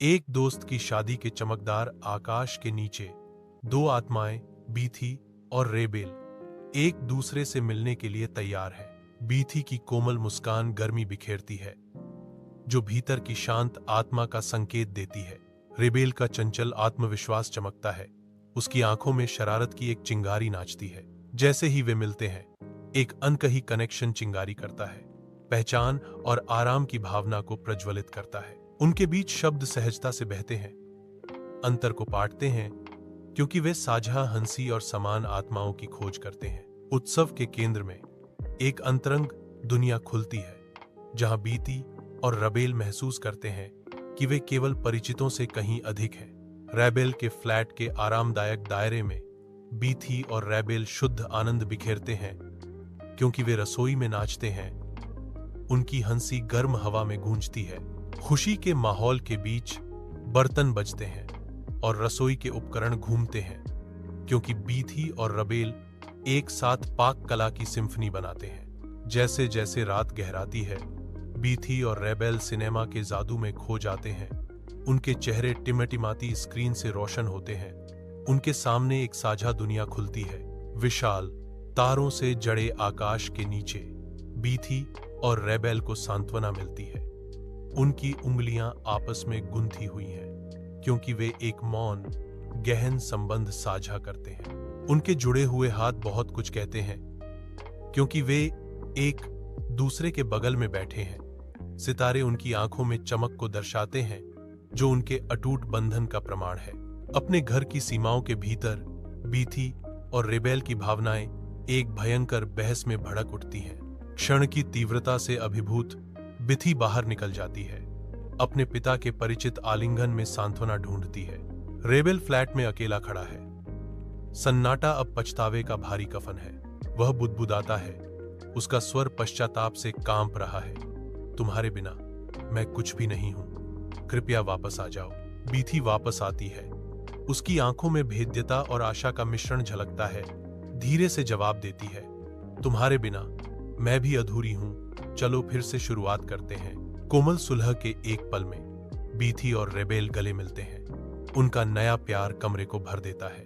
एक दोस्त की शादी के चमकदार आकाश के नीचे दो आत्माएं, बीथी और रेबेल, एक दूसरे से मिलने के लिए तैयार है। बीथी की कोमल मुस्कान गर्मी बिखेरती है, जो भीतर की शांत आत्मा का संकेत देती है। रेबेल का चंचल आत्मविश्वास चमकता है, उसकी आंखों में शरारत की एक चिंगारी नाचती है। जैसे ही वे मिलते हैं, एक अनकही कनेक्शन चिंगारी करता है, पहचान और आराम की भावना को प्रज्वलित करता है। उनके बीच शब्द सहजता से बहते हैं, अंतर को पाटते हैं, क्योंकि वे साझा हंसी और समान आत्माओं की खोज करते हैं। उत्सव के केंद्र में एक अंतरंग दुनिया खुलती है, जहां बीती और रेबेल महसूस करते हैं कि वे केवल परिचितों से कहीं अधिक हैं। रेबेल के फ्लैट के आरामदायक दायरे में बीथी और रेबेल शुद्ध आनंद बिखेरते हैं, क्योंकि वे रसोई में नाचते हैं। उनकी हंसी गर्म हवा में गूंजती है। खुशी के माहौल के बीच बर्तन बजते हैं और रसोई के उपकरण घूमते हैं, क्योंकि बीथी और रेबेल एक साथ पाक कला की सिम्फनी बनाते हैं। जैसे जैसे रात गहराती है, बीथी और रेबेल सिनेमा के जादू में खो जाते हैं। उनके चेहरे टिमटिमाती स्क्रीन से रोशन होते हैं। उनके सामने एक साझा दुनिया खुलती है, विशाल तारों से जड़े आकाश के नीचे। बीथी और रेबेल को सांत्वना मिलती है। उनकी उंगलियां आपस में गुंथी हुई हैं, क्योंकि वे एक मौन गहन संबंध साझा करते हैं। उनके जुड़े हुए हाथ बहुत कुछ कहते हैं, क्योंकि वे एक दूसरे के बगल में बैठे हैं। सितारे उनकी आंखों में चमक को दर्शाते हैं, जो उनके अटूट बंधन का प्रमाण है। अपने घर की सीमाओं के भीतर बीथी और रेबेल की भावनाएं एक भयंकर बहस में भड़क उठती हैं। क्षण की तीव्रता से अभिभूत बीथी बाहर निकल जाती है, अपने पिता के परिचित आलिंगन में सांत्वना ढूंढती है। रेबेल फ्लैट में अकेला खड़ा है। सन्नाटा अब पछतावे का भारी कफन है। वह बुदबुदाता है, उसका स्वर पश्चाताप से कांप रहा है। तुम्हारे बिना मैं कुछ भी नहीं हूं, कृपया वापस आ जाओ। बीथी वापस आती है, उसकी आंखों में भेद्यता और आशा का मिश्रण झलकता है। धीरे से जवाब देती है, तुम्हारे बिना मैं भी अधूरी हूं, चलो फिर से शुरुआत करते हैं। कोमल सुलह के एक पल में बीथी और रेबेल गले मिलते हैं। उनका नया प्यार कमरे को भर देता है।